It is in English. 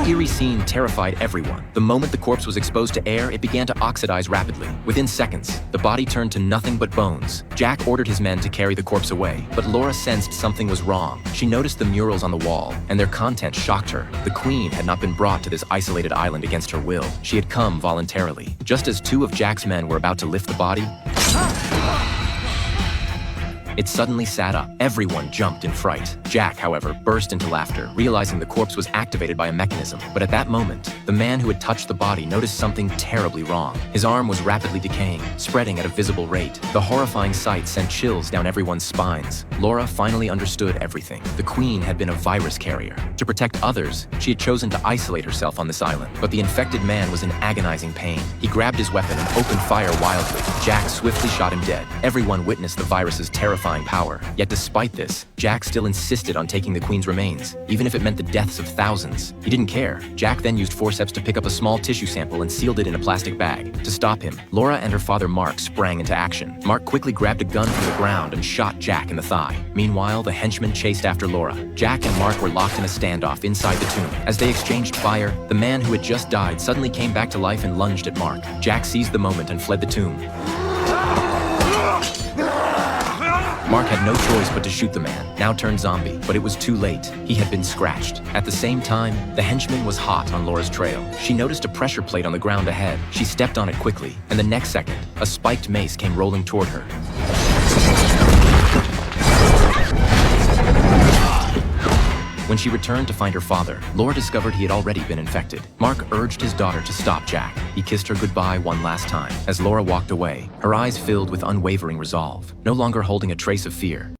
The eerie scene terrified everyone. The moment the corpse was exposed to air, it began to oxidize rapidly. Within seconds, the body turned to nothing but bones. Jack ordered his men to carry the corpse away, but Laura sensed something was wrong. She noticed the murals on the wall, and their content shocked her. The Queen had not been brought to this isolated island against her will. She had come voluntarily. Just as two of Jack's men were about to lift the body, it suddenly sat up. Everyone jumped in fright. Jack, however, burst into laughter, realizing the corpse was activated by a mechanism. But at that moment, the man who had touched the body noticed something terribly wrong. His arm was rapidly decaying, spreading at a visible rate. The horrifying sight sent chills down everyone's spines. Laura finally understood everything. The Queen had been a virus carrier. To protect others, she had chosen to isolate herself on this island. But the infected man was in agonizing pain. He grabbed his weapon and opened fire wildly. Jack swiftly shot him dead. Everyone witnessed the virus's terrifying power. Yet despite this, Jack still insisted on taking the Queen's remains, even if it meant the deaths of thousands. He didn't care. Jack then used forceps to pick up a small tissue sample and sealed it in a plastic bag. To stop him, Laura and her father Mark sprang into action. Mark quickly grabbed a gun from the ground and shot Jack in the thigh. Meanwhile, the henchmen chased after Laura. Jack and Mark were locked in a standoff inside the tomb. As they exchanged fire, the man who had just died suddenly came back to life and lunged at Mark. Jack seized the moment and fled the tomb. Mark had no choice but to shoot the man, now turned zombie, but it was too late. He had been scratched. At the same time, the henchman was hot on Laura's trail. She noticed a pressure plate on the ground ahead. She stepped on it quickly, and the next second, a spiked mace came rolling toward her. When she returned to find her father, Laura discovered he had already been infected. Mark urged his daughter to stop Jack. He kissed her goodbye one last time. As Laura walked away, her eyes filled with unwavering resolve, no longer holding a trace of fear.